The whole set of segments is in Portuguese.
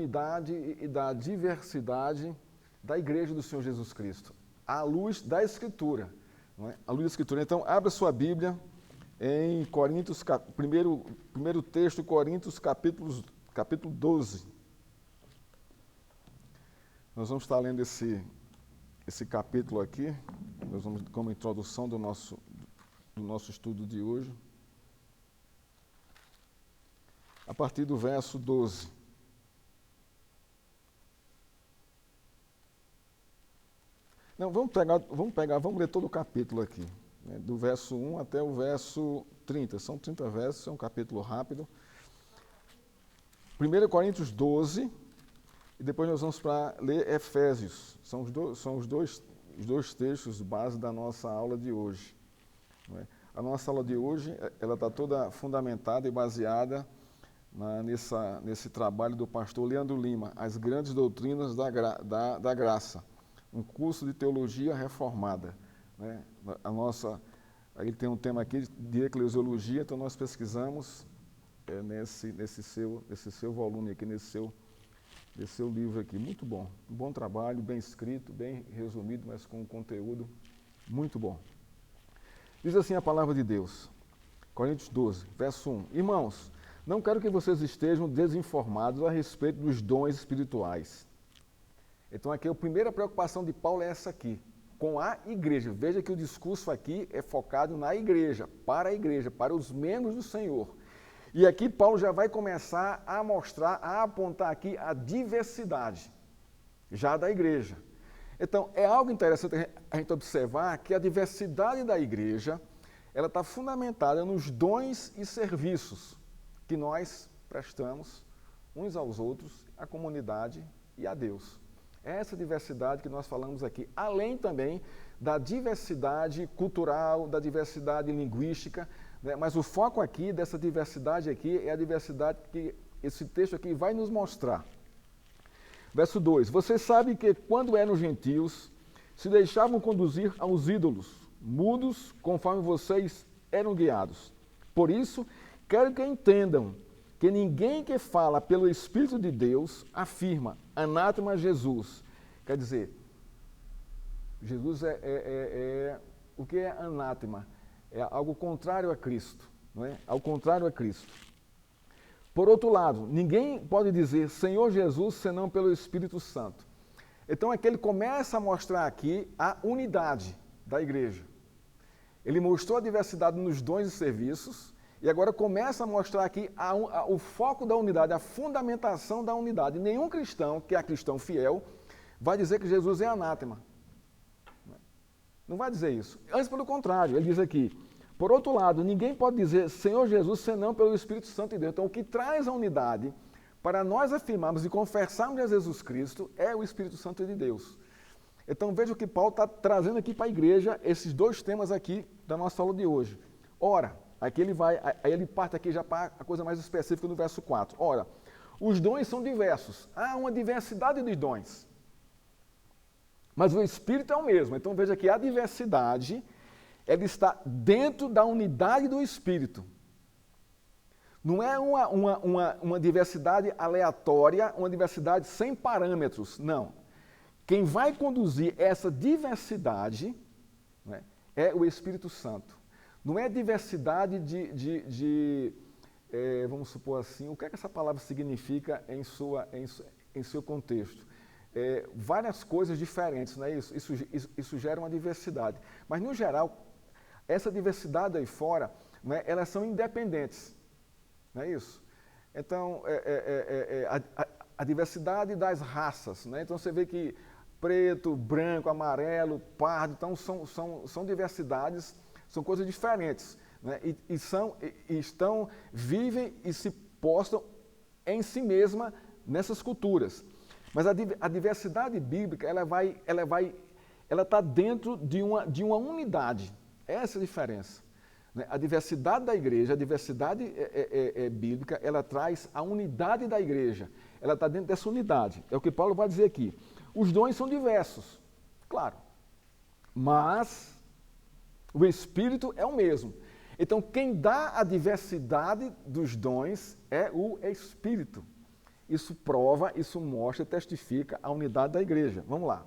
unidade e da diversidade da Igreja do Senhor Jesus Cristo, à luz da Escritura. Não é? À luz da Escritura. Então, abra sua Bíblia em Coríntios, primeiro texto, Coríntios, capítulo 12. Nós vamos estar lendo esse capítulo aqui, nós vamos como introdução do nosso estudo de hoje, a partir do verso 12. Não, vamos ler todo o capítulo aqui, né, do verso 1 até o verso 30. São 30 versos, é um capítulo rápido. 1 Coríntios 12, e depois nós vamos para ler Efésios. São os dois textos base da nossa aula de hoje. Não é? A nossa aula de hoje, ela está toda fundamentada e baseada nesse trabalho do pastor Leandro Lima, As Grandes Doutrinas da Graça, um curso de teologia reformada. Né? Ele tem um tema aqui de eclesiologia, então nós pesquisamos nesse seu volume aqui, nesse seu livro aqui. Muito bom, um bom trabalho, bem escrito, bem resumido, mas com um conteúdo muito bom. Diz assim a palavra de Deus, Coríntios 12, verso 1. Irmãos, não quero que vocês estejam desinformados a respeito dos dons espirituais. Então aqui a primeira preocupação de Paulo é essa aqui, com a igreja. Veja que o discurso aqui é focado na igreja, para os membros do Senhor. E aqui Paulo já vai começar a mostrar, a apontar aqui a diversidade já da igreja. Então é algo interessante a gente observar que a diversidade da igreja, ela está fundamentada nos dons e serviços que nós prestamos uns aos outros, à comunidade e a Deus. É essa diversidade que nós falamos aqui, além também da diversidade cultural, da diversidade linguística, né? Mas o foco aqui dessa diversidade aqui é a diversidade que esse texto aqui vai nos mostrar. Verso 2, vocês sabem que quando eram gentios, se deixavam conduzir aos ídolos, mudos conforme vocês eram guiados. Por isso, quero que entendam que ninguém que fala pelo Espírito de Deus afirma anátema Jesus. Quer dizer, Jesus o que é anátema? É algo contrário a Cristo, não é? Ao contrário a Cristo. Por outro lado, ninguém pode dizer Senhor Jesus senão pelo Espírito Santo. Então aqui ele começa a mostrar aqui a unidade da igreja. Ele mostrou a diversidade nos dons e serviços, e agora começa a mostrar aqui o foco da unidade, a fundamentação da unidade. Nenhum cristão, que é cristão fiel, vai dizer que Jesus é anátema. Não vai dizer isso. Antes, pelo contrário, ele diz aqui, por outro lado, ninguém pode dizer Senhor Jesus senão pelo Espírito Santo de Deus. Então, o que traz a unidade para nós afirmarmos e confessarmos a Jesus Cristo é o Espírito Santo de Deus. Então, veja o que Paulo está trazendo aqui para a igreja, esses dois temas aqui da nossa aula de hoje. Ora, aqui ele parte aqui já para a coisa mais específica no verso 4. Ora, os dons são diversos. Há uma diversidade de dons. Mas o Espírito é o mesmo. Então veja que a diversidade, ela está dentro da unidade do Espírito. Não é uma diversidade aleatória, uma diversidade sem parâmetros. Não. Quem vai conduzir essa diversidade, né, é o Espírito Santo. Não é diversidade vamos supor assim, o que é que essa palavra significa em seu contexto? Várias coisas diferentes, não é isso? Isso gera uma diversidade. Mas, no geral, essa diversidade aí fora, né, elas são independentes, não é isso? Então, a diversidade das raças, né? Então você vê que preto, branco, amarelo, pardo, então são diversidades, são coisas diferentes, né? Vivem e se postam em si mesma nessas culturas. Mas a diversidade bíblica, ela está dentro de uma unidade. Essa é a diferença. Né? A diversidade da igreja, a diversidade bíblica, ela traz a unidade da igreja. Ela está dentro dessa unidade. É o que Paulo vai dizer aqui. Os dons são diversos, claro. Mas o Espírito é o mesmo. Então, quem dá a diversidade dos dons é o Espírito. Isso prova, isso mostra, testifica a unidade da igreja. Vamos lá.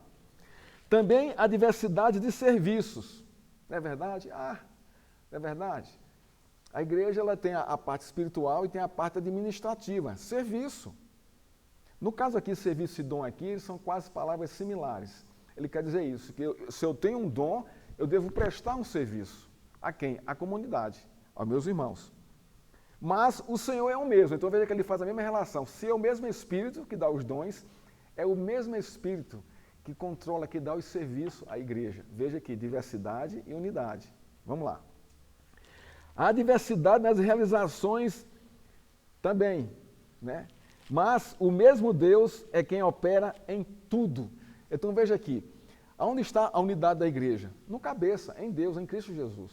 Também a diversidade de serviços. Não é verdade? Não é verdade? A igreja ela tem a parte espiritual e tem a parte administrativa. Serviço. No caso aqui, serviço e dom aqui, são quase palavras similares. Ele quer dizer isso, que se eu tenho um dom, eu devo prestar um serviço. A quem? À comunidade, aos meus irmãos. Mas o Senhor é o mesmo, então veja que ele faz a mesma relação. Se é o mesmo Espírito que dá os dons, é o mesmo Espírito que controla, que dá os serviços à igreja. Veja aqui, diversidade e unidade. Vamos lá. Há diversidade nas realizações também, né? Mas o mesmo Deus é quem opera em tudo. Então veja aqui, aonde está a unidade da igreja? No cabeça, em Deus, em Cristo Jesus.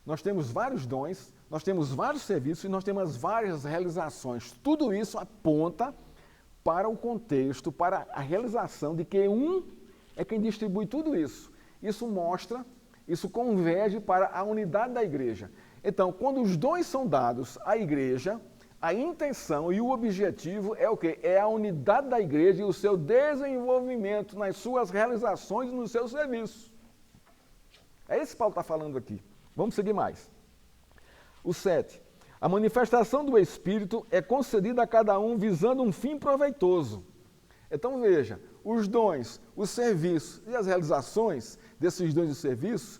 Nós temos vários dons, nós temos vários serviços e nós temos várias realizações. Tudo isso aponta para o contexto, para a realização de que um é quem distribui tudo isso. Isso mostra, isso converge para a unidade da igreja. Então, quando os dons são dados à igreja, a intenção e o objetivo é o quê? É a unidade da igreja e o seu desenvolvimento nas suas realizações e nos seus serviços. É isso que Paulo está falando aqui. Vamos seguir mais. O 7. A manifestação do Espírito é concedida a cada um visando um fim proveitoso. Então veja, os dons, os serviços e as realizações desses dons e serviços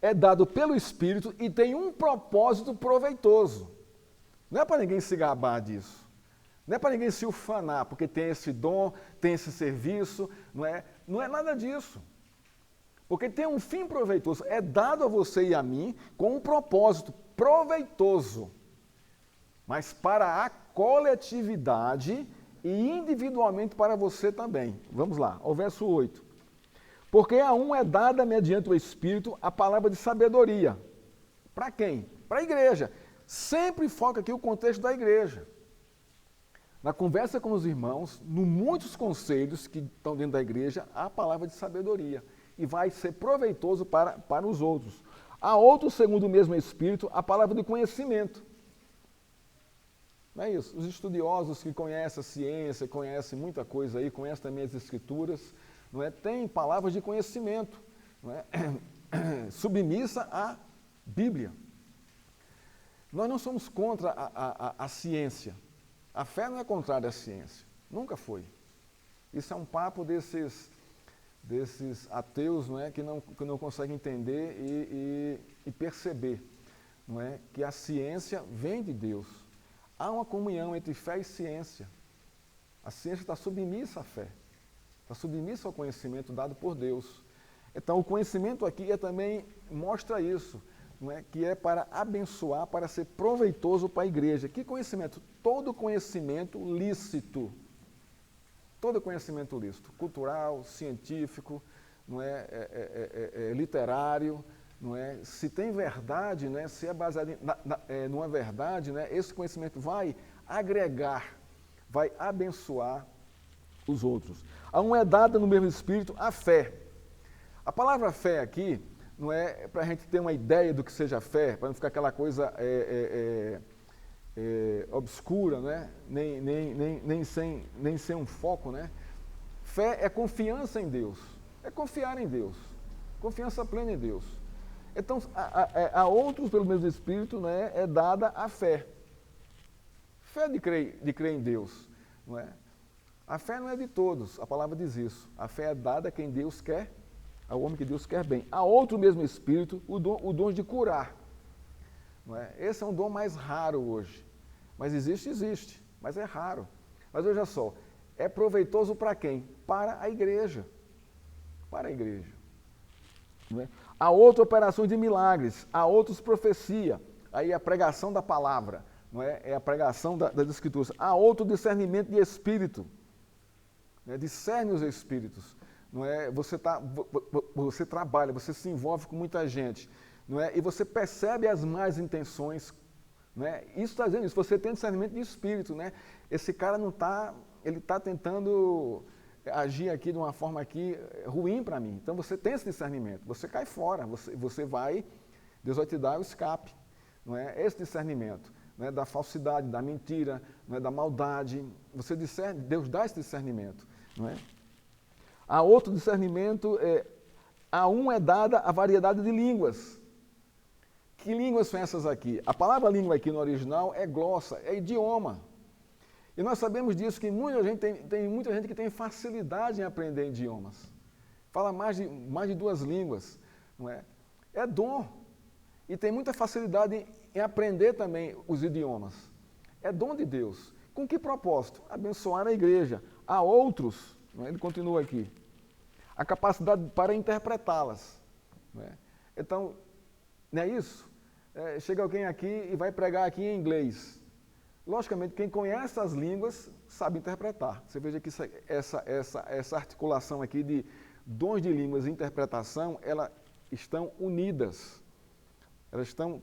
é dado pelo Espírito e tem um propósito proveitoso. Não é para ninguém se gabar disso. Não é para ninguém se ufanar, porque tem esse dom, tem esse serviço, não é nada disso. Porque tem um fim proveitoso, é dado a você e a mim com um propósito proveitoso, mas para a coletividade e individualmente para você também. Vamos lá, ao verso 8. Porque a um é dada mediante o Espírito a palavra de sabedoria. Para quem? Para a igreja. Sempre foca aqui o contexto da igreja. Na conversa com os irmãos, no muitos conselhos que estão dentro da igreja, há a palavra de sabedoria. E vai ser proveitoso para os outros. Há outros, segundo o mesmo Espírito, a palavra de conhecimento. Não é isso? Os estudiosos que conhecem a ciência, conhecem muita coisa aí, conhecem também as escrituras, não é? Tem palavras de conhecimento, não é? Submissa à Bíblia. Nós não somos contra a ciência. A fé não é contrária à ciência. Nunca foi. Isso é um papo desses ateus, não é? que não conseguem entender e perceber, não é? Que a ciência vem de Deus. Há uma comunhão entre fé e ciência. A ciência está submissa à fé. Está submissa ao conhecimento dado por Deus. Então, o conhecimento aqui também mostra isso. Não é? Que é para abençoar, para ser proveitoso para a igreja. Que conhecimento? Todo conhecimento lícito. Todo conhecimento lícito. Cultural, científico, não é? Literário. Não é? Se tem verdade, né? Se é baseado numa verdade, né? Esse conhecimento vai agregar, vai abençoar os outros. A um é dada no mesmo Espírito a fé. A palavra fé aqui não é para a gente ter uma ideia do que seja fé, para não ficar aquela coisa obscura, né? nem sem um foco. Né? Fé é confiança em Deus, é confiar em Deus, confiança plena em Deus. Então, a outros, pelo mesmo Espírito, né, é dada a fé. Fé de crer em Deus. Não é? A fé não é de todos, a palavra diz isso. A fé é dada a quem Deus quer, ao homem que Deus quer bem. A outro mesmo Espírito, o dom de curar. Não é? Esse é um dom mais raro hoje. Mas existe, mas é raro. Mas veja só, é proveitoso para quem? Para a igreja. Para a igreja. Não é? Há outras operações de milagres, há outros profecia, aí a pregação da palavra, não é? É a pregação das escrituras. Há outro discernimento de espírito, né? Discerne os espíritos. Não é? Você trabalha, você se envolve com muita gente, não é? E você percebe as más intenções. Não é? Isso está dizendo isso, você tem discernimento de espírito. Né? Esse cara não está, ele está tentando agir aqui de uma forma aqui ruim para mim. Então você tem esse discernimento, você cai fora, você vai, Deus vai te dar o escape. Não é? Esse discernimento. né, da falsidade, da mentira, né, da maldade. Você discerne, Deus dá esse discernimento. Não é? Há outro discernimento, a um é dada a variedade de línguas. Que línguas são essas aqui? A palavra língua aqui no original é glossa, é idioma. E nós sabemos disso, que tem muita gente que tem facilidade em aprender idiomas. Fala mais de 2 línguas, não é? É dom. E tem muita facilidade em aprender também os idiomas. É dom de Deus. Com que propósito? Abençoar a igreja. Há outros, não é? Ele continua aqui, a capacidade para interpretá-las. Não é? Então, não é isso? Chega alguém aqui e vai pregar aqui em inglês. Logicamente, quem conhece as línguas sabe interpretar. Você veja que essa articulação aqui de dons de línguas e interpretação, elas estão unidas. Elas estão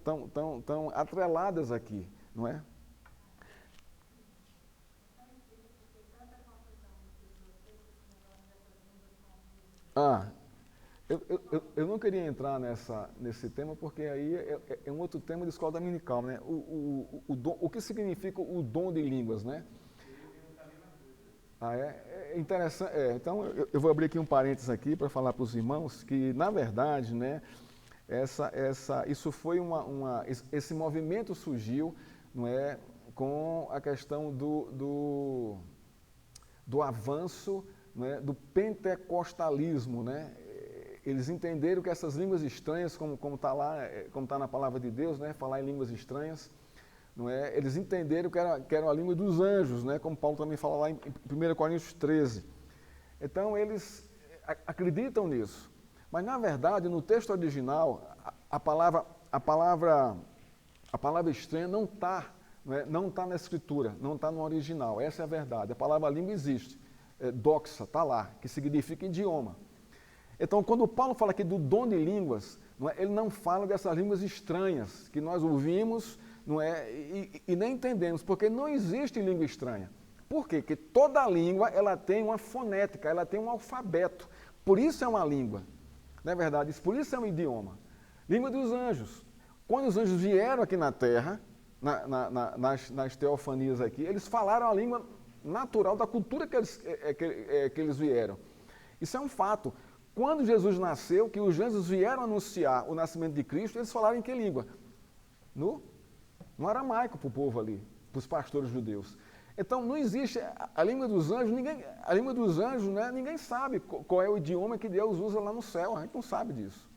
tão atreladas aqui, não é? Eu não queria entrar nesse tema, porque aí é um outro tema de escola dominical, né? O que significa o dom de línguas, né? É interessante. Então, eu vou abrir aqui um parênteses aqui para falar para os irmãos que, na verdade, né, isso foi esse movimento surgiu, não é, com a questão do avanço, não é, do pentecostalismo, né? Eles entenderam que essas línguas estranhas, como está lá, como está na palavra de Deus, né, falar em línguas estranhas, não é? Eles entenderam que era a língua dos anjos, né, como Paulo também fala lá em 1 Coríntios 13. Então, eles acreditam nisso. Mas, na verdade, no texto original, a palavra estranha não está, não tá na escritura, não está no original. Essa é a verdade. A palavra língua existe. Doxa, está lá, que significa idioma. Então, quando Paulo fala aqui do dom de línguas, ele não fala dessas línguas estranhas que nós ouvimos, e nem entendemos, porque não existe língua estranha. Por quê? Porque toda língua ela tem uma fonética, ela tem um alfabeto. Por isso é uma língua. Não é verdade? Por isso é um idioma. Língua dos anjos. Quando os anjos vieram aqui na Terra, nas teofanias aqui, eles falaram a língua natural da cultura que eles vieram. Isso é um fato. Quando Jesus nasceu, que os anjos vieram anunciar o nascimento de Cristo, eles falaram em que língua? No aramaico para o povo ali, para os pastores judeus. Então, não existe a língua dos anjos, ninguém sabe qual é o idioma que Deus usa lá no céu, a gente não sabe disso.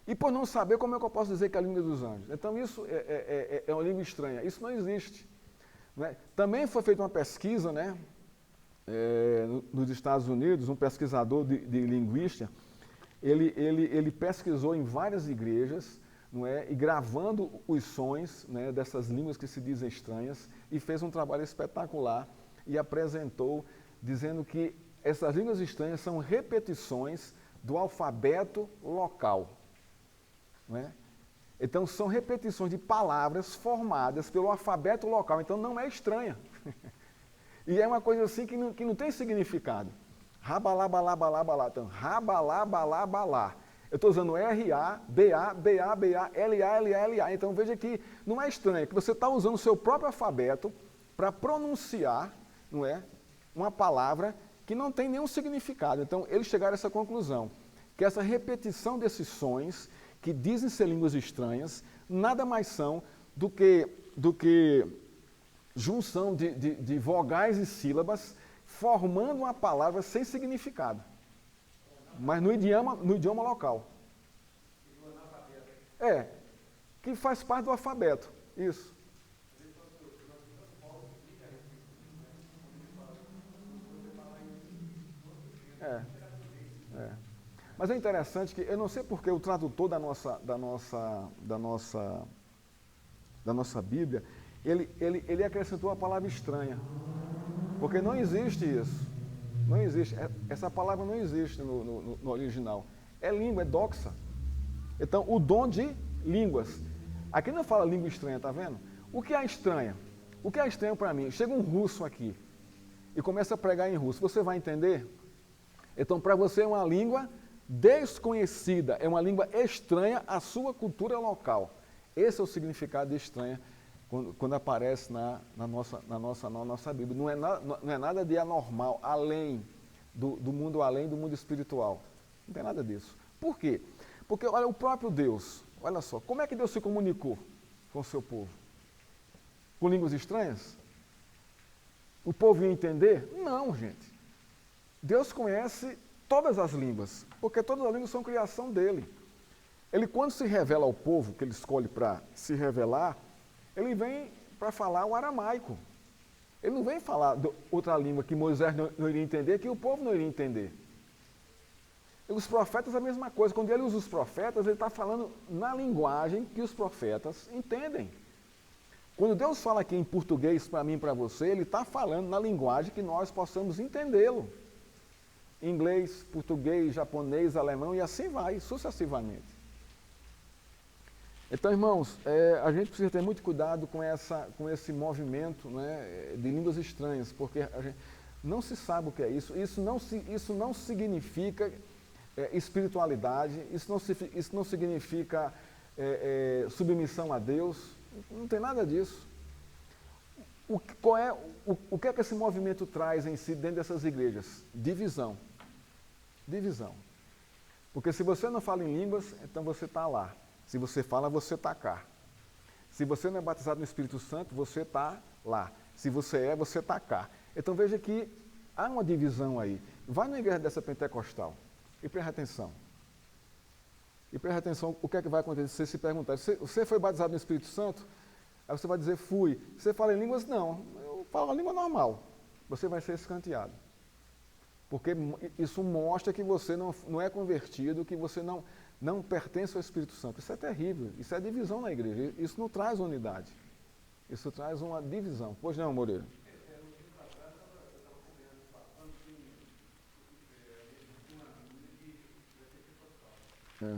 E por não saber, como é que eu posso dizer que é a língua dos anjos? Então, isso é uma língua estranha, isso não existe. Né? Também foi feita uma pesquisa, né, nos Estados Unidos, um pesquisador de linguística, ele pesquisou em várias igrejas, não é, e gravando os sons, né, dessas línguas que se dizem estranhas, e fez um trabalho espetacular e apresentou, dizendo que essas línguas estranhas são repetições do alfabeto local. Não é? Então, são repetições de palavras formadas pelo alfabeto local, então não é estranha. E é uma coisa assim que não tem significado. Rabalabalabalá. Então, rabalabalabalá. Eu estou usando R-A, B-A, B-A, B-A, L-A, L-A, L-A. Então, veja que não é estranho, é que você está usando o seu próprio alfabeto para pronunciar, não é, uma palavra que não tem nenhum significado. Então, eles chegaram a essa conclusão, que essa repetição desses sons, que dizem ser línguas estranhas, nada mais são do que junção de vogais e sílabas, formando uma palavra sem significado, mas no idioma local. Que faz parte do alfabeto, isso. Mas é interessante que, eu não sei porque o tradutor da nossa Bíblia, ele acrescentou a palavra estranha. Porque não existe isso. Não existe. Essa palavra não existe no original. É língua, é doxa. Então, o dom de línguas. Aqui não fala língua estranha, tá vendo? O que é estranha? O que é estranho para mim? Chega um russo aqui e começa a pregar em russo. Você vai entender? Então, para você é uma língua desconhecida, é uma língua estranha à sua cultura local. Esse é o significado de estranha quando aparece na nossa Bíblia. Não é nada de anormal, além do mundo espiritual. Não tem nada disso. Por quê? Porque, olha, o próprio Deus, olha só, como é que Deus se comunicou com o seu povo? Com línguas estranhas? O povo ia entender? Não, gente. Deus conhece todas as línguas, porque todas as línguas são criação dele. Ele, quando se revela ao povo, que ele escolhe para se revelar, ele vem para falar o aramaico. Ele não vem falar outra língua que Moisés não iria entender, que o povo não iria entender. E os profetas é a mesma coisa. Quando ele usa os profetas, ele está falando na linguagem que os profetas entendem. Quando Deus fala aqui em português para mim e para você, ele está falando na linguagem que nós possamos entendê-lo. Inglês, português, japonês, alemão e assim vai, sucessivamente. Então, irmãos, a gente precisa ter muito cuidado com esse movimento, né, de línguas estranhas, porque a gente não se sabe o que é isso. Isso não significa espiritualidade, isso não significa submissão a Deus, não tem nada disso. O que é que esse movimento traz em si dentro dessas igrejas? Divisão. Divisão. Porque se você não fala em línguas, então você está lá. Se você fala, você está cá. Se você não é batizado no Espírito Santo, você está lá. Se você está cá. Então veja que há uma divisão aí. Vai na igreja dessa pentecostal e preste atenção. E preste atenção o que é que vai acontecer se perguntar. Você foi batizado no Espírito Santo? Aí você vai dizer, fui. Você fala em línguas? Não, eu falo a língua normal. Você vai ser escanteado. Porque isso mostra que você não é convertido, que você não pertence ao Espírito Santo. Isso é terrível, isso é divisão na igreja, isso não traz unidade. Isso traz uma divisão. Pois não, Moreira? É.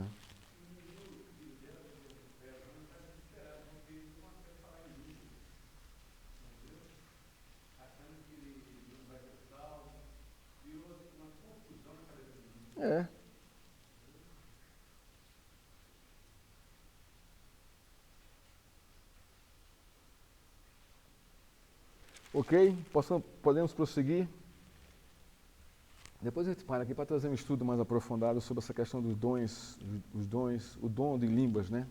É. Ok? Podemos prosseguir? Depois a gente para aqui para trazer um estudo mais aprofundado sobre essa questão dos dons, o dom de línguas, né?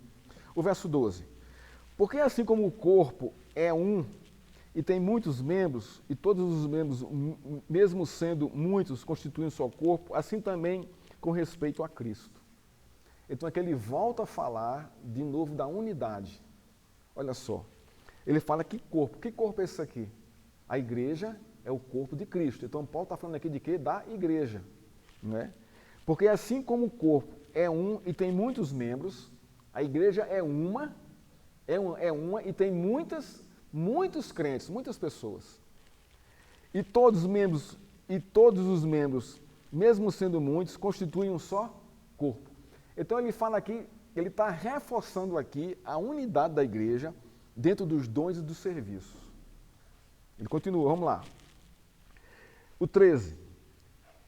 O verso 12. Porque assim como o corpo é um e tem muitos membros, e todos os membros, mesmo sendo muitos, constituem só corpo, assim também com respeito a Cristo. Então aqui ele volta a falar de novo da unidade. Olha só, ele fala que corpo é esse aqui? A igreja é o corpo de Cristo. Então Paulo está falando aqui de quê? Da igreja. Né? Porque assim como o corpo é um e tem muitos membros, a igreja é uma e tem muitos crentes, muitas pessoas. E todos os membros, mesmo sendo muitos, constituem um só corpo. Então ele fala aqui, ele está reforçando aqui a unidade da igreja dentro dos dons e dos serviços. Ele continua, vamos lá. O 13.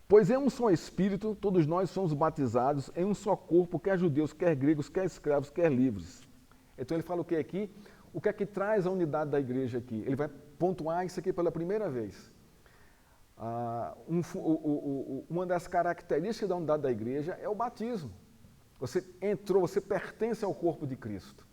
Pois em um só Espírito, todos nós somos batizados em um só corpo, quer judeus, quer gregos, quer escravos, quer livres. Então ele fala o que aqui? O que é que traz a unidade da igreja aqui? Ele vai pontuar isso aqui pela primeira vez. Uma das características da unidade da igreja é o batismo. Você entrou, você pertence ao corpo de Cristo.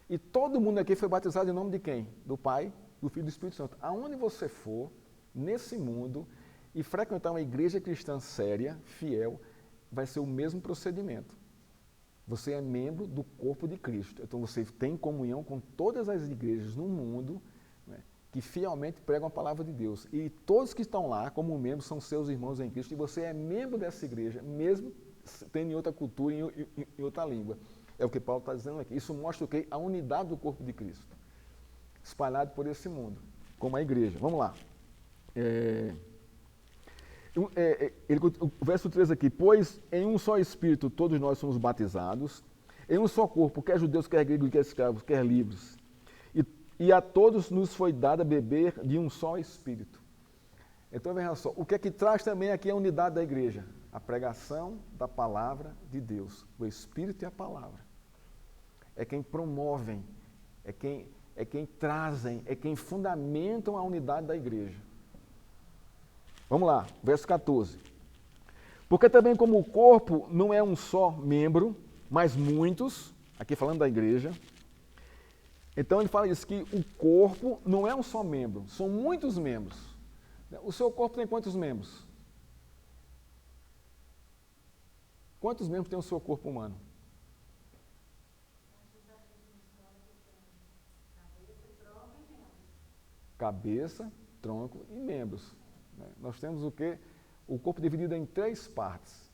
E todo mundo aqui foi batizado em nome de quem? Do Pai, do Filho e do Espírito Santo. Aonde você for, nesse mundo, e frequentar uma igreja cristã séria, fiel, vai ser o mesmo procedimento. Você é membro do corpo de Cristo. Então você tem comunhão com todas as igrejas no mundo, né, que fielmente pregam a palavra de Deus. E todos que estão lá como membros são seus irmãos em Cristo. E você é membro dessa igreja, mesmo tendo em outra cultura, em outra língua. É o que Paulo está dizendo aqui. Isso mostra o quê? A unidade do corpo de Cristo, espalhado por esse mundo, como a igreja. Vamos lá. O verso 13 aqui. Pois em um só Espírito todos nós somos batizados, em um só corpo, quer judeus, quer gregos, quer escravos, quer livres. E a todos nos foi dado a beber de um só Espírito. Então veja só, o que é que traz também aqui a unidade da igreja? A pregação da palavra de Deus, o Espírito e a palavra. É quem promovem, é é quem trazem, é quem fundamentam a unidade da igreja. Vamos lá, verso 14. Porque também como o corpo não é um só membro, mas muitos, aqui falando da igreja, então ele fala isso, que o corpo não é um só membro, são muitos membros. O seu corpo tem quantos membros? Quantos membros tem o seu corpo humano? Cabeça, tronco e membros. Nós temos o quê? O corpo dividido em 3 partes.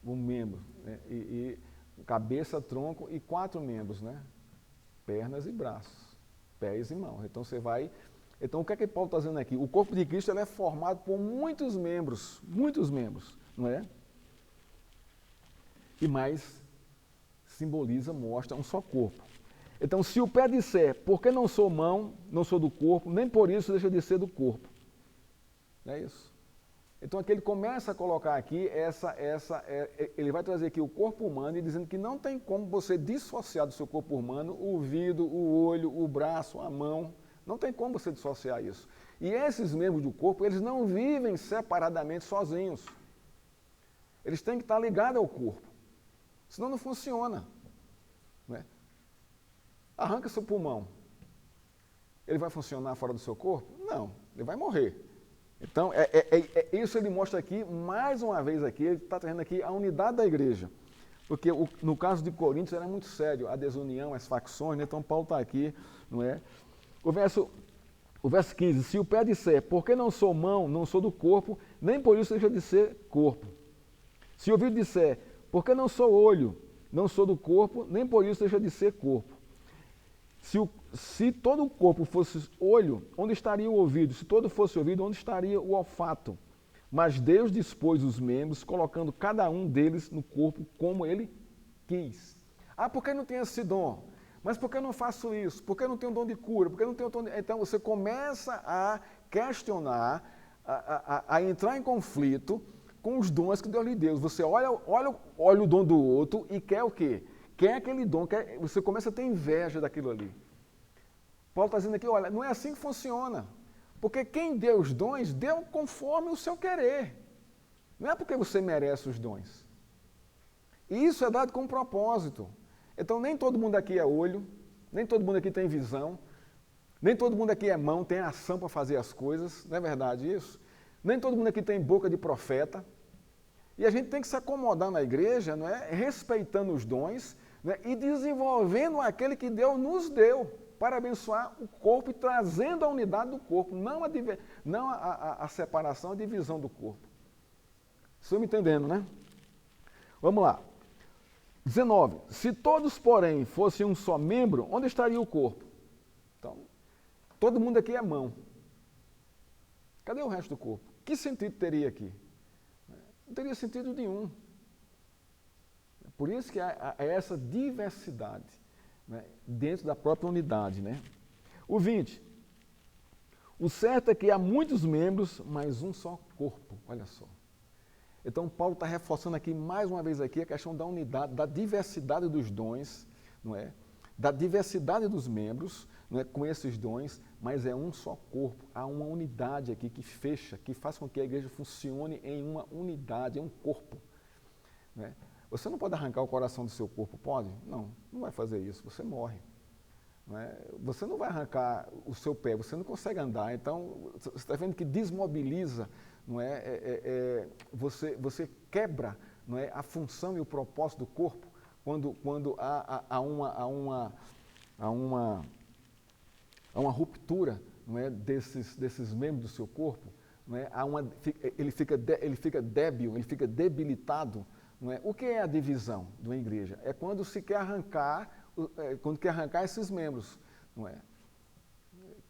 Um membro, né? e cabeça, tronco e 4 membros, né? Pernas e braços, pés e mãos. Então você vai. Então o que é que Paulo está dizendo aqui? O corpo de Cristo ele é formado por muitos membros, não é? E mais simboliza, mostra um só corpo. Então, se o pé disser, porque não sou mão, não sou do corpo, nem por isso deixa de ser do corpo. Não é isso? Então, aqui ele começa a colocar aqui, ele vai trazer aqui o corpo humano e dizendo que não tem como você dissociar do seu corpo humano o ouvido, o olho, o braço, a mão. Não tem como você dissociar isso. E esses membros do corpo, eles não vivem separadamente sozinhos. Eles têm que estar ligados ao corpo. Senão não funciona. Né? Arranca seu pulmão. Ele vai funcionar fora do seu corpo? Não, ele vai morrer. Então, isso ele mostra aqui, mais uma vez aqui, ele está trazendo aqui a unidade da igreja. Porque no caso de Coríntios era muito sério, a desunião, as facções, né? Então Paulo está aqui, não é? O verso 15, se o pé disser, porque não sou mão, não sou do corpo, nem por isso deixa de ser corpo. Se o ouvido disser, porque não sou olho, não sou do corpo, nem por isso deixa de ser corpo. Se todo o corpo fosse olho, onde estaria o ouvido? Se todo fosse ouvido, onde estaria o olfato? Mas Deus dispôs os membros, colocando cada um deles no corpo como Ele quis. Ah, por que não tem esse dom? Mas por que eu não faço isso? Por que eu não tenho dom de cura? Por que eu não tenho dom de... Então você começa a questionar, a entrar em conflito com os dons que Deus lhe deu. Você olha o dom do outro e quer o quê? Quer aquele dom, você começa a ter inveja daquilo ali. Paulo está dizendo aqui, olha, não é assim que funciona. Porque quem deu os dons, deu conforme o seu querer. Não é porque você merece os dons. E isso é dado com propósito. Então nem todo mundo aqui é olho, nem todo mundo aqui tem visão, nem todo mundo aqui é mão, tem ação para fazer as coisas, não é verdade isso? Nem todo mundo aqui tem boca de profeta. E a gente tem que se acomodar na igreja, não é? Respeitando os dons, né? E desenvolvendo aquele que Deus nos deu para abençoar o corpo e trazendo a unidade do corpo, não a separação, a divisão do corpo. Estão me entendendo, né? Vamos lá. 19. Se todos, porém, fossem um só membro, onde estaria o corpo? Então, todo mundo aqui é mão. Cadê o resto do corpo? Que sentido teria aqui? Não teria sentido nenhum. Por isso que há essa diversidade, né, dentro da própria unidade. Né? O 20. O certo é que há muitos membros, mas um só corpo. Olha só. Então, Paulo está reforçando aqui, mais uma vez aqui, a questão da unidade, da diversidade dos dons, não é? Da diversidade dos membros, não é? Com esses dons, mas é um só corpo. Há uma unidade aqui que fecha, que faz com que a igreja funcione em uma unidade, em um corpo. Não é? Você não pode arrancar o coração do seu corpo, pode? Não, não vai fazer isso, você morre. Não é? Você não vai arrancar o seu pé, você não consegue andar, então você está vendo que desmobiliza, não é? Você quebra, não é? A função e o propósito do corpo quando há uma ruptura, não é? desses membros do seu corpo, não é? Ele fica débil, ele fica debilitado. Não é? O que é a divisão de uma igreja? É quando se quer arrancar esses membros, não é?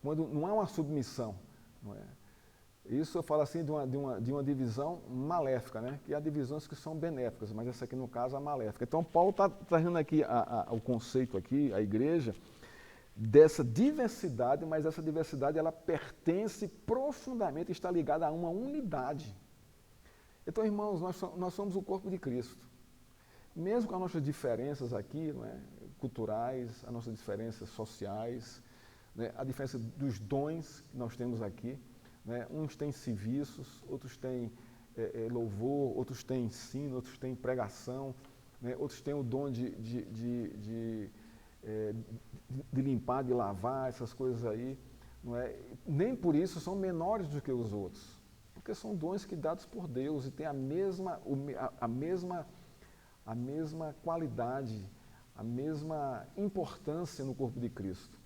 Quando não há uma submissão, não é? Isso eu falo assim de uma divisão maléfica, né? Que há divisões que são benéficas, mas essa aqui no caso é maléfica. Então Paulo está trazendo aqui o conceito aqui, a igreja, dessa diversidade, mas essa diversidade ela pertence profundamente, está ligada a uma unidade. Então, irmãos, nós somos o corpo de Cristo. Mesmo com as nossas diferenças aqui, não é? Culturais, as nossas diferenças sociais, né, a diferença dos dons que nós temos aqui. Né, uns têm serviços, outros têm louvor, outros têm ensino, outros têm pregação, né, outros têm o dom de limpar, de lavar, essas coisas aí. Não é? Nem por isso são menores do que os outros, porque são dons que dados por Deus e têm a mesma qualidade, a mesma importância no corpo de Cristo.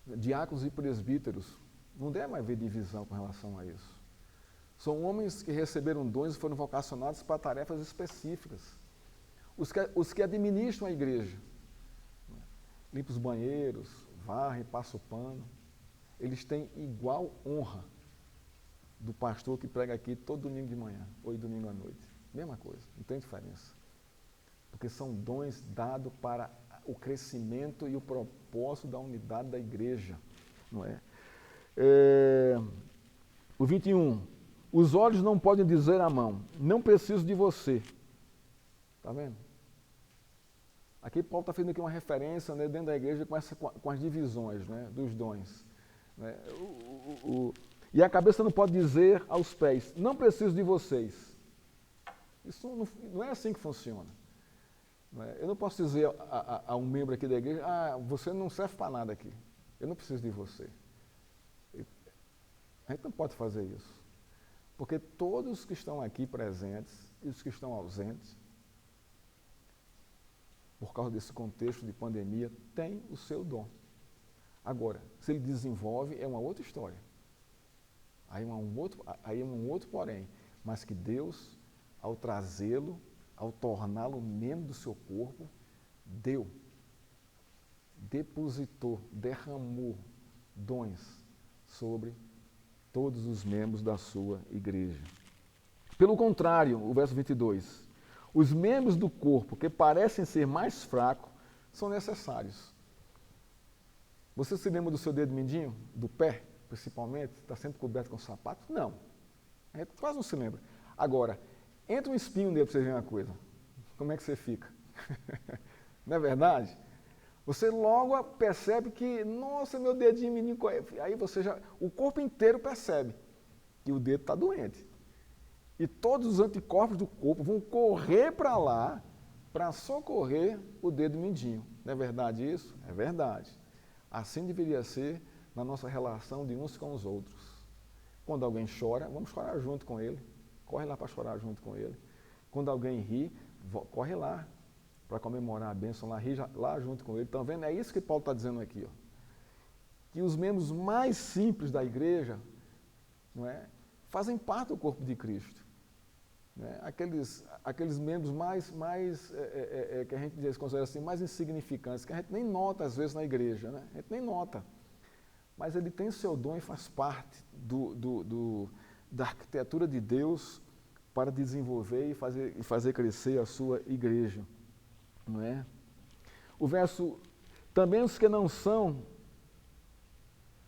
Diáconos e presbíteros, não deve mais haver divisão com relação a isso. São homens que receberam dons e foram vocacionados para tarefas específicas. Os que administram a igreja, limpam os banheiros, varrem, passam o pano, eles têm igual honra do pastor que prega aqui todo domingo de manhã ou domingo à noite. Mesma coisa, não tem diferença. Porque são dons dados para o crescimento e o propósito da unidade da igreja. Não é? O 21. Os olhos não podem dizer à mão, não preciso de você. Está vendo? Aqui Paulo está fazendo aqui uma referência, né, dentro da igreja com as divisões, né, dos dons. Né? E a cabeça não pode dizer aos pés, não preciso de vocês. Isso não é assim que funciona. Eu não posso dizer a um membro aqui da igreja, você não serve para nada aqui, eu não preciso de você. A gente não pode fazer isso. Porque todos que estão aqui presentes e os que estão ausentes, por causa desse contexto de pandemia, têm o seu dom. Agora, se ele desenvolve, é uma outra história. Aí é um outro porém. Mas que Deus, ao trazê-lo, ao torná-lo membro do seu corpo, depositou, derramou dons sobre todos os membros da sua igreja. Pelo contrário, o verso 22, os membros do corpo que parecem ser mais fracos são necessários. Você se lembra do seu dedo mindinho, do pé, principalmente, está sempre coberto com sapato? Não. A gente quase não se lembra. Agora, entra um espinho nele para você ver uma coisa. Como é que você fica? Não é verdade? Você logo percebe que, nossa, meu dedinho menino, aí o corpo inteiro percebe que o dedo está doente. E todos os anticorpos do corpo vão correr para lá para socorrer o dedo mindinho. Não é verdade isso? É verdade. Assim deveria ser na nossa relação de uns com os outros. Quando alguém chora, vamos chorar junto com ele. Corre lá para chorar junto com ele. Quando alguém ri, corre lá para comemorar a bênção, ri lá junto com ele. Estão vendo? É isso que Paulo está dizendo aqui. Ó. Que os membros mais simples da igreja, não é, fazem parte do corpo de Cristo. Né? Aqueles membros mais que a gente considera assim, mais insignificantes, que a gente nem nota às vezes na igreja. Né? A gente nem nota. Mas ele tem o seu dom e faz parte da arquitetura de Deus para desenvolver e fazer crescer a sua igreja. Não é? O verso, também os que não são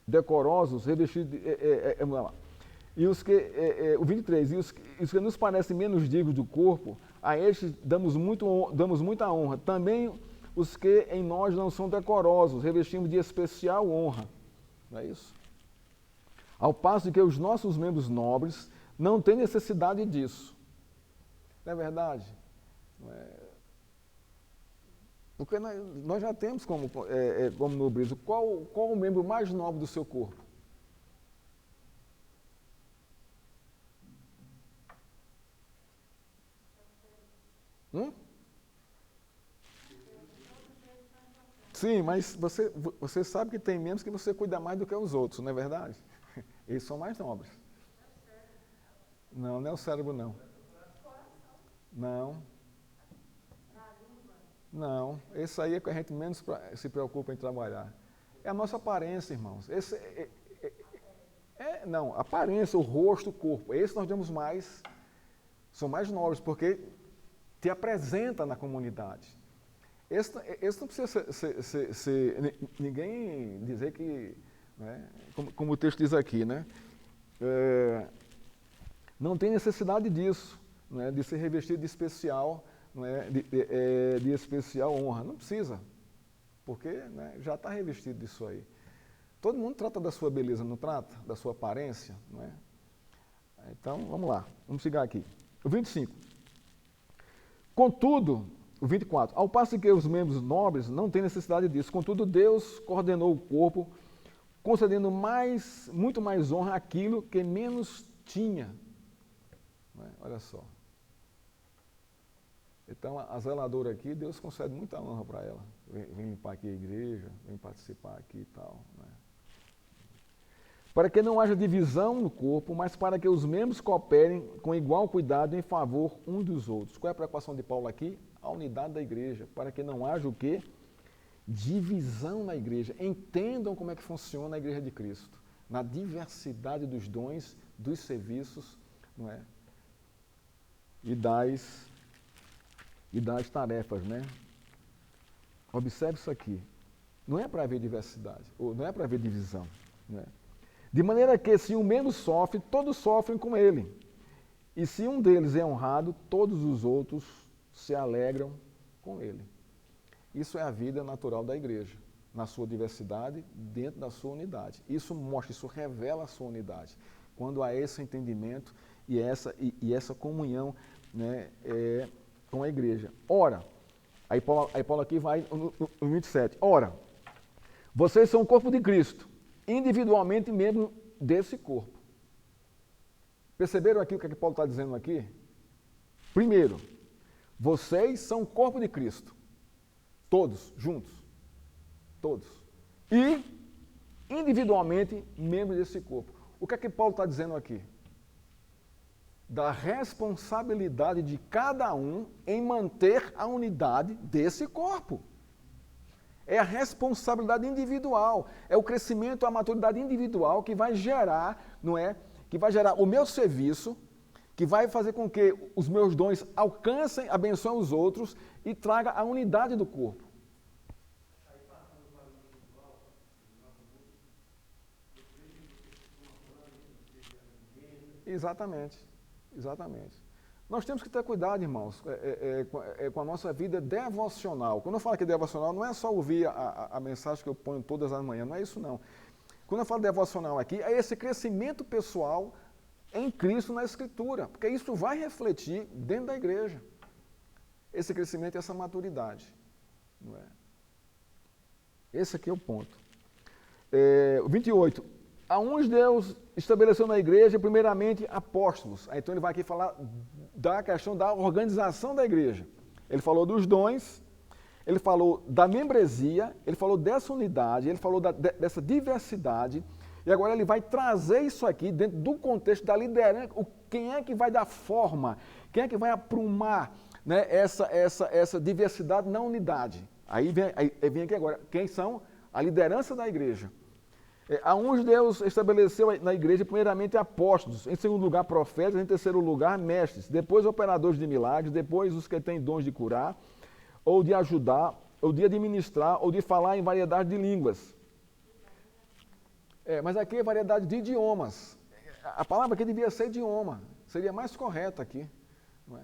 decorosos, revestidos, e os que, o 23, e os que nos parecem menos dignos do corpo, a estes damos muita honra. Também os que em nós não são decorosos, revestimos de especial honra. Não é isso? Ao passo que os nossos membros nobres não têm necessidade disso. Não é verdade? Não é? Porque nós já temos como nobreza. Qual o membro mais nobre do seu corpo? Sim, mas você sabe que tem membros que você cuida mais do que os outros, não é verdade? Eles são mais nobres. Não é o cérebro, não. Não, esse aí é que a gente menos se preocupa em trabalhar. É a nossa aparência, irmãos. Não, a aparência, o rosto, o corpo. Esse nós damos mais, são mais nobres, porque te apresenta na comunidade. Esse não precisa ser ninguém dizer que, né, como o texto diz aqui, né, não tem necessidade disso, né, de ser revestido de especial, né, de especial honra. Não precisa, porque, né, já está revestido disso aí. Todo mundo trata da sua beleza, não trata? Da sua aparência, não é? Então, vamos lá. Vamos chegar aqui. O 25. Contudo, o 24. Ao passo que os membros nobres não têm necessidade disso. Contudo, Deus coordenou o corpo, concedendo muito mais honra àquilo que menos tinha. Não é? Olha só. Então, a zeladora aqui, Deus concede muita honra para ela. Vem limpar aqui a igreja, vem participar aqui e tal. Né? Para que não haja divisão no corpo, mas para que os membros cooperem com igual cuidado em favor uns dos outros. Qual é a preocupação de Paulo aqui? A unidade da igreja. Para que não haja o quê? Divisão na igreja. Entendam como é que funciona a igreja de Cristo. Na diversidade dos dons, dos serviços, não é? E das tarefas, né? Observe isso aqui. Não é para haver diversidade, ou não é para haver divisão, né? De maneira que se um membro sofre, todos sofrem com ele. E se um deles é honrado, todos os outros se alegram com ele. Isso é a vida natural da igreja, na sua diversidade, dentro da sua unidade. Isso mostra, isso revela a sua unidade. Quando há esse entendimento e essa comunhão, né, com a igreja. Ora, aí Paulo aqui vai no 27. Ora, vocês são o corpo de Cristo, individualmente membro desse corpo. Perceberam aqui o que Paulo está dizendo aqui? Primeiro, vocês são o corpo de Cristo. Todos, juntos. Todos. E, individualmente, membros desse corpo. O que Paulo está dizendo aqui? Da responsabilidade de cada um em manter a unidade desse corpo. É a responsabilidade individual, é o crescimento, a maturidade individual que vai gerar, não é? Que vai gerar o meu serviço, que vai fazer com que os meus dons alcancem, abençoem os outros e traga a unidade do corpo. Exatamente, exatamente. Nós temos que ter cuidado, irmãos, com a nossa vida devocional. Quando eu falo que devocional, não é só ouvir a mensagem que eu ponho todas as manhãs, não é isso não. Quando eu falo devocional aqui, é esse crescimento pessoal em Cristo na Escritura, porque isso vai refletir dentro da igreja. Esse crescimento e essa maturidade. Não é? Esse aqui é o ponto. 28. A uns Deus estabeleceu na igreja, primeiramente, apóstolos. Então ele vai aqui falar da questão da organização da igreja. Ele falou dos dons, ele falou da membresia, ele falou dessa unidade, ele falou dessa diversidade, e agora ele vai trazer isso aqui dentro do contexto da liderança. Quem é que vai dar forma? Quem é que vai aprumar, né, essa diversidade na unidade? Aí vem aqui agora, quem são? A liderança da igreja. A uns Deus estabeleceu na igreja primeiramente apóstolos, em segundo lugar profetas, em terceiro lugar mestres, depois operadores de milagres, depois os que têm dons de curar, ou de ajudar, ou de administrar, ou de falar em variedade de línguas. Mas aqui é variedade de idiomas. A palavra aqui devia ser idioma, seria mais correta aqui. Não é?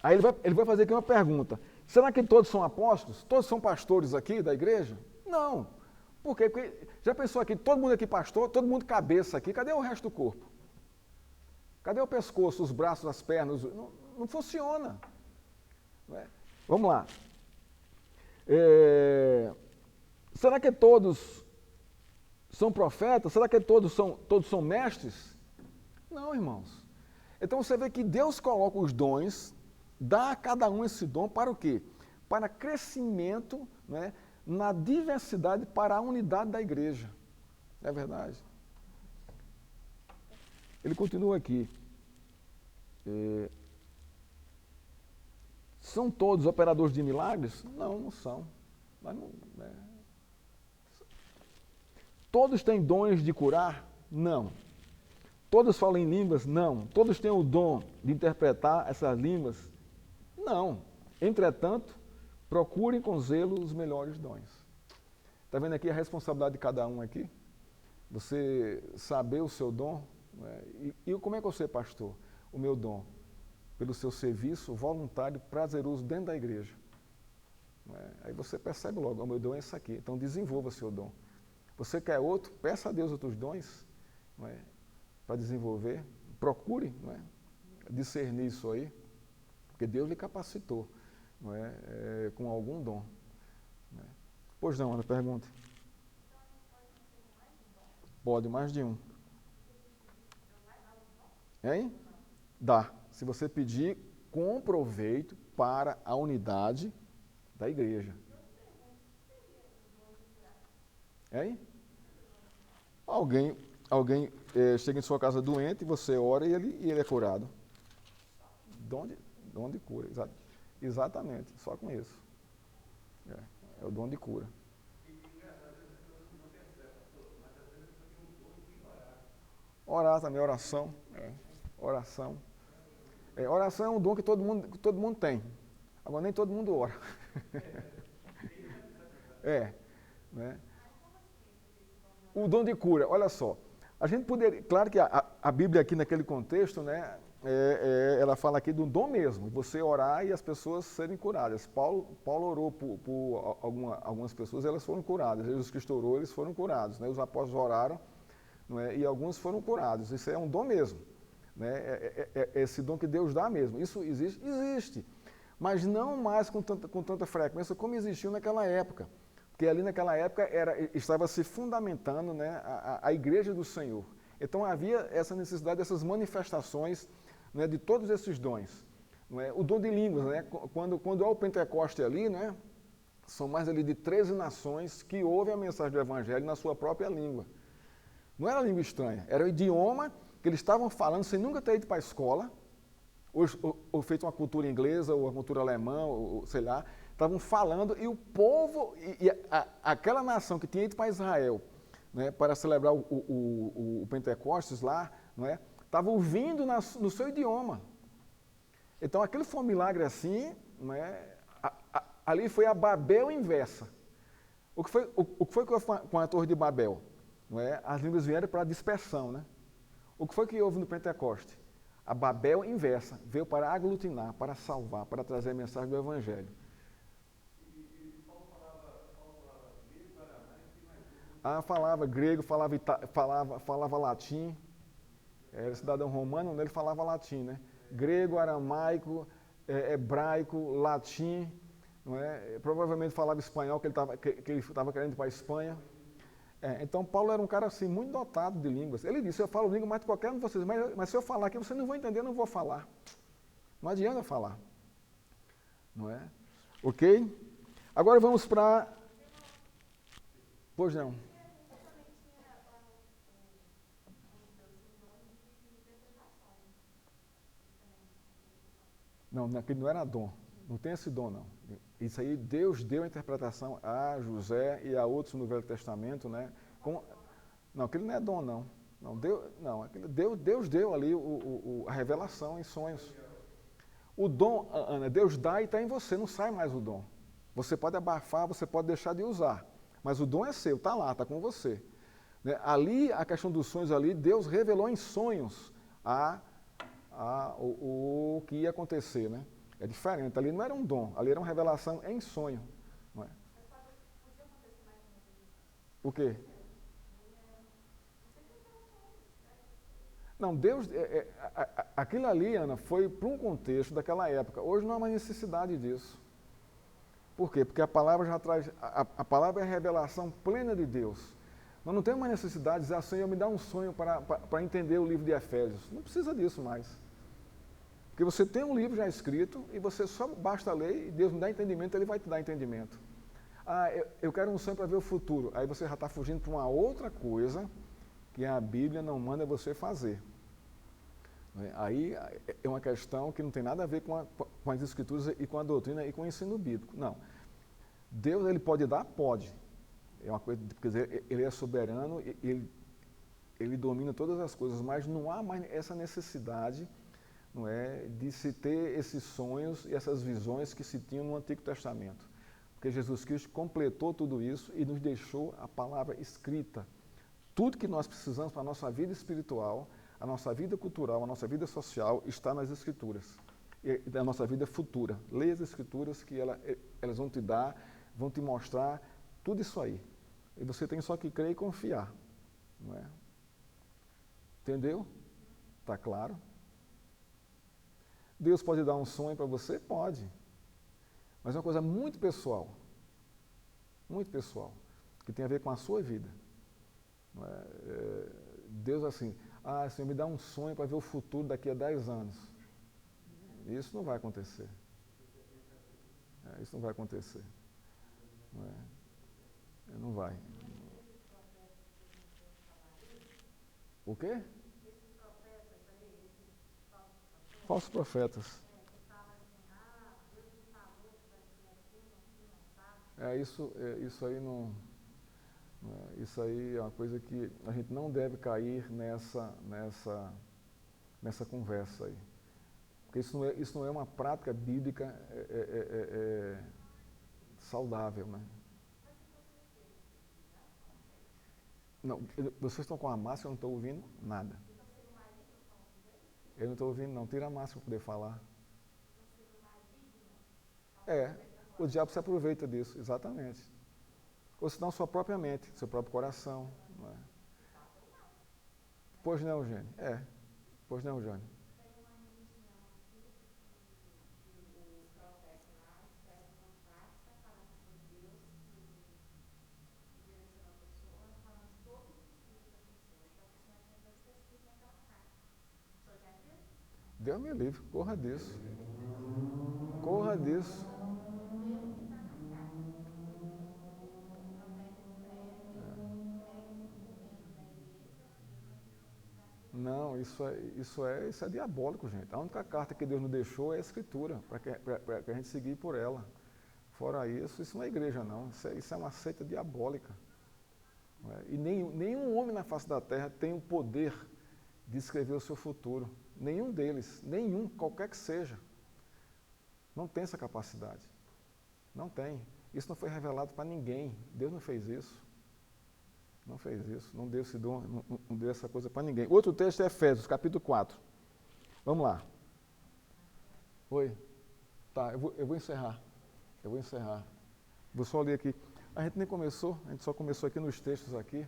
Aí ele vai fazer aqui uma pergunta. Será que todos são apóstolos? Todos são pastores aqui da igreja? Não. Por quê? Porque já pensou aqui, todo mundo aqui pastor, todo mundo cabeça aqui, cadê o resto do corpo? Cadê o pescoço, os braços, as pernas? Não funciona. Não é? Vamos lá. Será que todos são profetas? Será que todos são mestres? Não, irmãos. Então você vê que Deus coloca os dons, dá a cada um esse dom para o quê? Para crescimento, né, na diversidade, para a unidade da igreja. Não é verdade? Ele continua aqui. São todos operadores de milagres? Não, não são. Mas não, Todos têm dons de curar? Não. Todos falam em línguas? Não. Todos têm o dom de interpretar essas línguas? Não. Entretanto, procurem com zelo os melhores dons. Está vendo aqui a responsabilidade de cada um aqui? Você saber o seu dom. Né? E como é que eu sei, pastor, o meu dom? Pelo seu serviço voluntário, prazeroso dentro da igreja. Não é? Aí você percebe logo, o meu dom é esse aqui, então desenvolva seu dom. Você quer outro, peça a Deus outros dons, não é? Para desenvolver, procure, não é? Discernir isso aí, porque Deus lhe capacitou, não é? Com algum dom. Não é? Pois não, Ana, pergunta. Pode, mais de um. Hein? Dá. Se você pedir com proveito para a unidade da igreja. Hein? Alguém chega em sua casa doente, você ora e ele é curado. Dom de cura, exatamente, só com isso. É o dom de cura. Orar também, oração. Oração. Oração é um dom que todo mundo tem. Agora nem todo mundo ora. Né? O dom de cura, olha só. A gente poderia, claro que a Bíblia aqui naquele contexto, né, ela fala aqui do dom mesmo, você orar e as pessoas serem curadas. Paulo orou por algumas pessoas, elas foram curadas. Jesus Cristo orou, eles foram curados. Né? Os apóstolos oraram, não é? E alguns foram curados. Isso é um dom mesmo. Né? Esse dom que Deus dá mesmo. Isso existe? Existe. Mas não mais com tanta frequência como existiu naquela época. Porque ali naquela época estava se fundamentando, né, a igreja do Senhor. Então havia essa necessidade dessas manifestações, né, de todos esses dons. Não é? O dom de línguas, né, quando há o Pentecoste ali, né, são mais ali de 13 nações que ouvem a mensagem do Evangelho na sua própria língua. Não era língua estranha, era o idioma que eles estavam falando sem nunca ter ido para a escola, ou feito uma cultura inglesa, ou uma cultura alemã, ou sei lá, estavam falando, e o povo, aquela nação que tinha ido para Israel, né, para celebrar o Pentecostes lá, não é, estava ouvindo no seu idioma. Então aquele foi um milagre assim, não é, ali foi a Babel inversa. O que foi com a Torre de Babel? Não é? As línguas vieram para a dispersão. Né? O que foi que houve no Pentecoste? A Babel inversa, veio para aglutinar, para salvar, para trazer a mensagem do Evangelho. E Paulo falava grego, aramaico e mais falava grego, falava latim. Era cidadão romano, ele falava latim, né? Grego, aramaico, hebraico, latim, não é? Provavelmente falava espanhol, que ele estava querendo ir para a Espanha. Então Paulo era um cara assim, muito dotado de línguas. Ele disse, eu falo língua mais que qualquer um de vocês, mas se eu falar aqui, vocês não vão entender, eu não vou falar. Não adianta falar. Não é? Ok? Agora vamos para... Pois não. Não, aquele não era dom. Não tem esse dom, não. Isso aí, Deus deu a interpretação a José e a outros no Velho Testamento, né? Não, aquele não é dom, não. Deus deu ali a revelação em sonhos. O dom, Ana, Deus dá e está em você, não sai mais o dom. Você pode abafar, você pode deixar de usar, mas o dom é seu, está lá, está com você. Né? Ali, a questão dos sonhos ali, Deus revelou em sonhos o que ia acontecer, né? É diferente, ali não era um dom, ali era uma revelação em sonho. Não é? Mas podia acontecer mais uma vez. O quê? Não, Deus, aquilo ali, Ana, foi para um contexto daquela época. Hoje não há mais necessidade disso. Por quê? Porque a palavra já traz, a palavra é a revelação plena de Deus. Nós não temos mais necessidade de dizer, Senhor, me dá um sonho para entender o livro de Efésios. Não precisa disso mais. Porque você tem um livro já escrito e você só basta ler e Deus me dá entendimento, Ele vai te dar entendimento. Eu quero um sonho para ver o futuro. Aí você já está fugindo para uma outra coisa que a Bíblia não manda você fazer. Aí é uma questão que não tem nada a ver com as Escrituras e com a doutrina e com o ensino bíblico. Não. Deus, Ele pode dar? Pode. É uma coisa, quer dizer, Ele é soberano, ele domina todas as coisas, mas não há mais essa necessidade, não é, de se ter esses sonhos e essas visões que se tinham no Antigo Testamento. Porque Jesus Cristo completou tudo isso e nos deixou a palavra escrita. Tudo que nós precisamos para a nossa vida espiritual, a nossa vida cultural, a nossa vida social está nas Escrituras. da nossa vida futura. Leia as Escrituras que elas vão te dar, vão te mostrar tudo isso aí. E você tem só que crer e confiar. Não é? Entendeu? Está claro? Deus pode dar um sonho para você? Pode. Mas é uma coisa muito pessoal, que tem a ver com a sua vida. Não é? Deus assim, Senhor, me dá um sonho para ver o futuro daqui a 10 anos. Isso não vai acontecer. Isso não vai acontecer. Não é? Não vai. O quê? Esses profetas aí, esses Falsos falsos profetas. profetas. Que falam assim, Deus me falou que vai ser assim, assim, Isso aí não. Isso aí é uma coisa que a gente não deve cair nessa conversa aí. Porque isso não é uma prática bíblica saudável, né? Não, vocês estão com a máscara, eu não estou ouvindo nada. Eu não estou ouvindo, não. Tira a máscara para poder falar. O diabo se aproveita disso, exatamente. Ou senão sua própria mente, seu próprio coração. Não é? Pois não, Eugênio? Pois não, Eugênio? Tem uma religião aqui que o profeta lá escreve uma carta falando sobre Deus que direciona a pessoa, falando todo o futuro da pessoa. Só que o senhor tinha só esquecido naquela carta. O senhor já viu? Deus me livre, corra disso. Corra disso. Não, isso é diabólico, gente. A única carta que Deus nos deixou é a Escritura, para que a gente seguir por ela. Fora isso não é igreja, não. Isso é uma seita diabólica. Não é? E nenhum homem na face da terra tem o poder de escrever o seu futuro. Nenhum deles, qualquer que seja. Não tem essa capacidade. Não tem. Isso não foi revelado para ninguém. Deus não fez isso. Não fez isso, não deu esse dom, não deu essa coisa para ninguém. Outro texto é Efésios, capítulo 4. Vamos lá. Oi? Tá, eu vou encerrar. Vou só ler aqui. A gente nem começou, a gente só começou aqui nos textos aqui.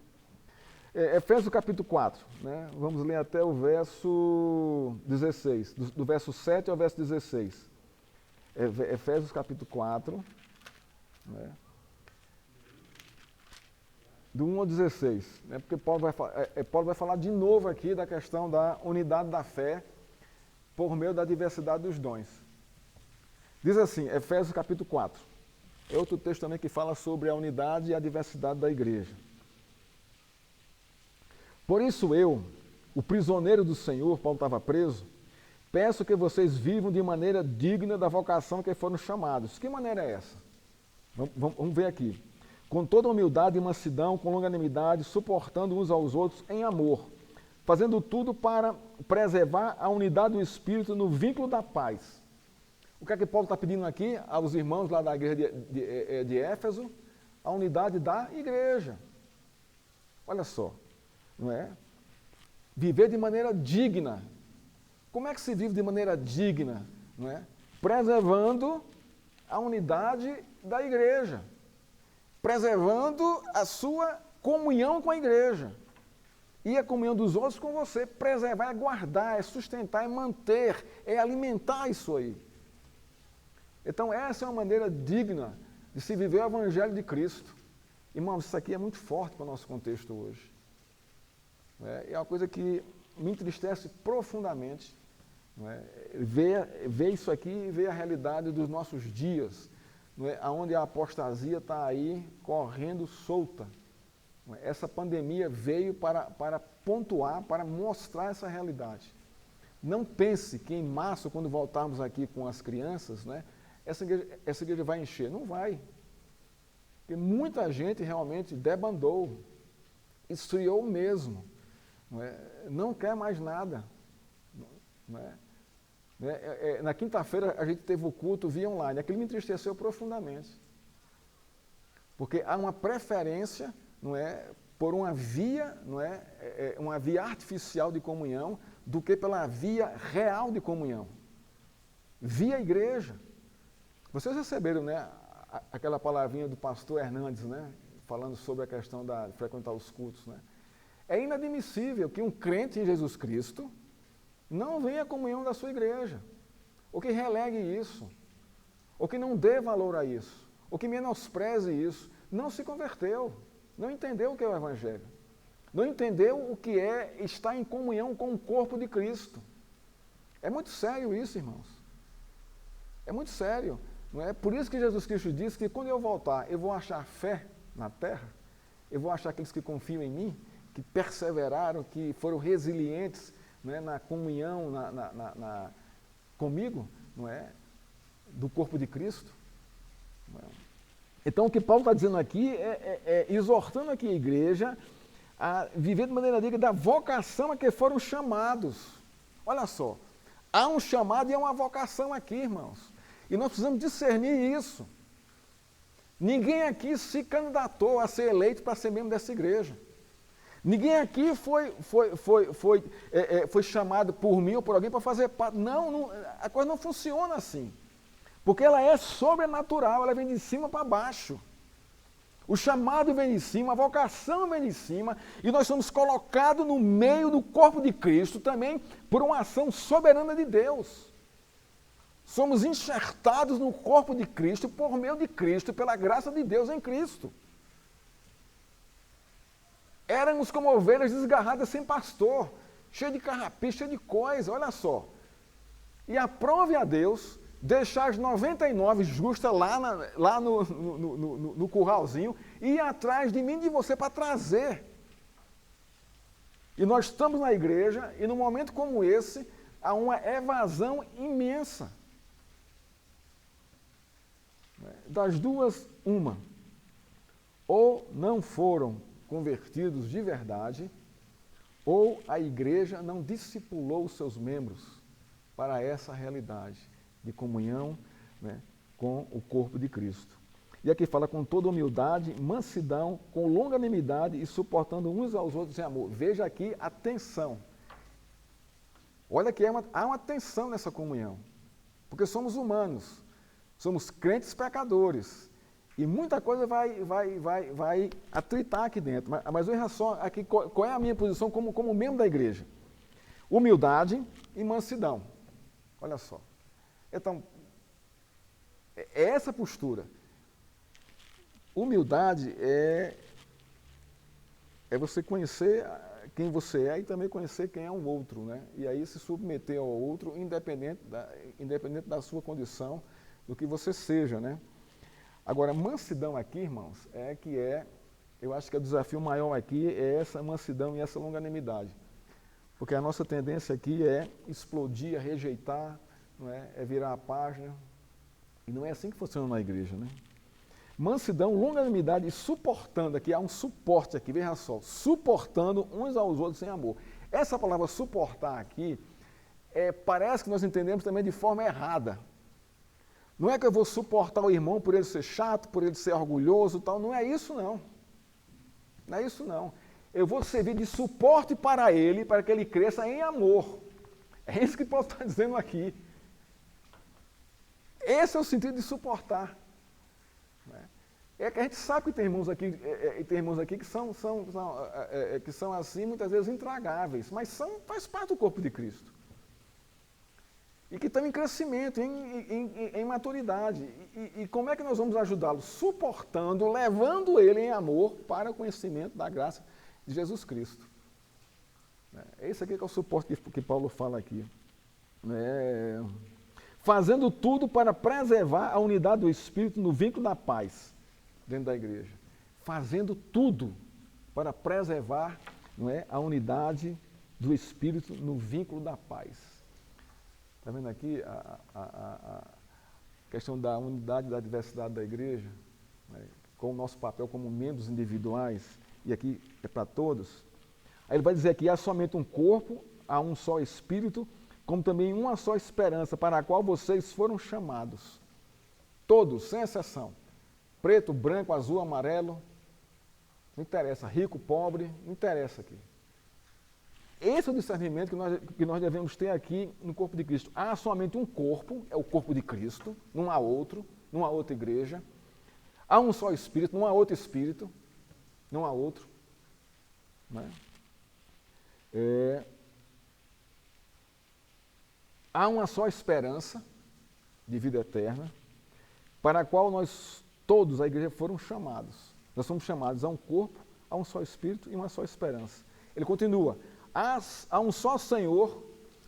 Efésios capítulo 4, né? Vamos ler até o verso 16, do verso 7 ao verso 16. Efésios capítulo 4, né? Do 1 ao 16, né? Porque Paulo vai falar de novo aqui da questão da unidade da fé por meio da diversidade dos dons. Diz assim, Efésios capítulo 4. É outro texto também que fala sobre a unidade e a diversidade da igreja. Por isso eu, o prisioneiro do Senhor, Paulo estava preso, peço que vocês vivam de maneira digna da vocação que foram chamados. Que maneira é essa? Vamos ver aqui. Com toda humildade e mansidão, com longanimidade, suportando uns aos outros em amor, fazendo tudo para preservar a unidade do Espírito no vínculo da paz. O que é que Paulo está pedindo aqui aos irmãos lá da igreja de Éfeso? A unidade da igreja. Olha só, não é? Viver de maneira digna. Como é que se vive de maneira digna? Não é? Preservando a unidade da igreja. Preservando a sua comunhão com a igreja. E a comunhão dos outros com você. Preservar é guardar, é sustentar, é manter, é alimentar isso aí. Então essa é uma maneira digna de se viver o Evangelho de Cristo. Irmãos, isso aqui é muito forte para o nosso contexto hoje. É uma coisa que me entristece profundamente. Ver isso aqui e ver a realidade dos nossos dias. Onde a apostasia está aí correndo solta. Essa pandemia veio para pontuar, para mostrar essa realidade. Não pense que em março, quando voltarmos aqui com as crianças, essa igreja vai encher. Não vai. Porque muita gente realmente debandou, esfriou mesmo. Não quer mais nada. Na quinta-feira a gente teve o culto via online. Aquilo me entristeceu profundamente. Porque há uma preferência, por uma via, uma via artificial de comunhão, do que pela via real de comunhão. via igreja. Vocês receberam, né, aquela palavrinha do pastor Hernandes, né, falando sobre a questão de frequentar os cultos, né? É inadmissível que um crente em Jesus Cristo não venha à comunhão da sua igreja, ou que relegue isso, ou que não dê valor a isso, ou que menospreze isso. Não se converteu, não entendeu o que é o Evangelho, não entendeu o que é estar em comunhão com o corpo de Cristo. É muito sério isso, irmãos. É muito sério. Não é? Por isso que Jesus Cristo disse que quando eu voltar, eu vou achar fé na terra, eu vou achar aqueles que confiam em mim, que perseveraram, que foram resilientes, não é, na comunhão comigo, não é, do corpo de Cristo. Não é? Então, o que Paulo está dizendo aqui exortando aqui a igreja a viver de maneira digna da vocação a que foram chamados. Olha só, há um chamado e há uma vocação aqui, irmãos. E nós precisamos discernir isso. Ninguém aqui se candidatou a ser eleito para ser membro dessa igreja. Ninguém aqui foi chamado por mim ou por alguém para fazer parte. Não, a coisa não funciona assim. Porque ela é sobrenatural, ela vem de cima para baixo. O chamado vem de cima, a vocação vem de cima, e nós somos colocados no meio do corpo de Cristo também por uma ação soberana de Deus. Somos enxertados no corpo de Cristo por meio de Cristo, pela graça de Deus em Cristo. Éramos como ovelhas desgarradas sem pastor, cheio de carrapicho, cheio de coisa, olha só. E aprove a Deus deixar as 99 justas lá no curralzinho e ir atrás de mim e de você para trazer. E nós estamos na igreja e num momento como esse, há uma evasão imensa. Das duas, uma. Ou não foram convertidos de verdade, ou a igreja não discipulou os seus membros para essa realidade de comunhão, né, com o corpo de Cristo. E aqui fala com toda humildade, mansidão, com longanimidade e suportando uns aos outros em amor. Veja aqui a tensão. Olha que há uma tensão nessa comunhão, porque somos humanos, somos crentes pecadores, e muita coisa vai atritar aqui dentro. Mas veja só aqui qual é a minha posição como membro da igreja. Humildade e mansidão. Olha só. Então, é essa postura. Humildade é você conhecer quem você é e também conhecer quem é o outro, né? E aí se submeter ao outro, independente da sua condição, do que você seja, né? Agora, mansidão aqui, irmãos, eu acho que o desafio maior aqui é essa mansidão e essa longanimidade. Porque a nossa tendência aqui é explodir, é rejeitar, não é? É virar a página. E não é assim que funciona na igreja, né? Mansidão, longanimidade e suportando, aqui há um suporte aqui, veja só, suportando uns aos outros em amor. Essa palavra suportar aqui, parece que nós entendemos também de forma errada. Não é que eu vou suportar o irmão por ele ser chato, por ele ser orgulhoso e tal, não é isso não. Não é isso não. Eu vou servir de suporte para ele, para que ele cresça em amor. É isso que Paulo está dizendo aqui. Esse é o sentido de suportar. É que a gente sabe que tem irmãos aqui que são assim, muitas vezes intragáveis, mas faz parte do corpo de Cristo. E que estão em crescimento, em maturidade. E como é que nós vamos ajudá-lo? Suportando, levando ele em amor para o conhecimento da graça de Jesus Cristo. Esse aqui que é o suporte que Paulo fala aqui. Fazendo tudo para preservar a unidade do Espírito no vínculo da paz dentro da igreja. Fazendo tudo para preservar, não é, a unidade do Espírito no vínculo da paz. Está vendo aqui a questão da unidade e da diversidade da igreja, né, com o nosso papel como membros individuais, e aqui é para todos. Aí ele vai dizer que há somente um corpo, há um só Espírito, como também uma só esperança, para a qual vocês foram chamados. Todos, sem exceção. Preto, branco, azul, amarelo, não interessa, rico, pobre, não interessa aqui. Esse é o discernimento que nós devemos ter aqui no corpo de Cristo. Há somente um corpo, é o corpo de Cristo, não há outro, não há outra igreja. Há um só Espírito, não há outro Espírito, não há outro. Né? Há uma só esperança de vida eterna, para a qual nós todos, a igreja, foram chamados. Nós somos chamados a um corpo, a um só Espírito e uma só esperança. Ele continua, há um só Senhor,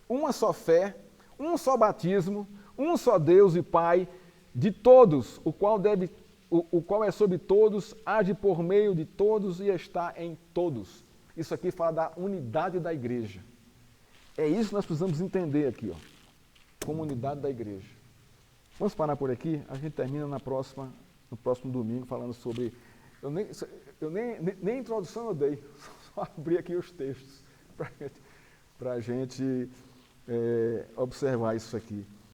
uma só fé, um só batismo, um só Deus e Pai de todos, o qual é sobre todos, age por meio de todos e está em todos. Isso aqui fala da unidade da igreja. É isso que nós precisamos entender aqui, ó, como unidade da igreja. Vamos parar por aqui, a gente termina no próximo domingo falando sobre... Eu nem introdução eu dei, só abri aqui os textos para a gente observar isso aqui.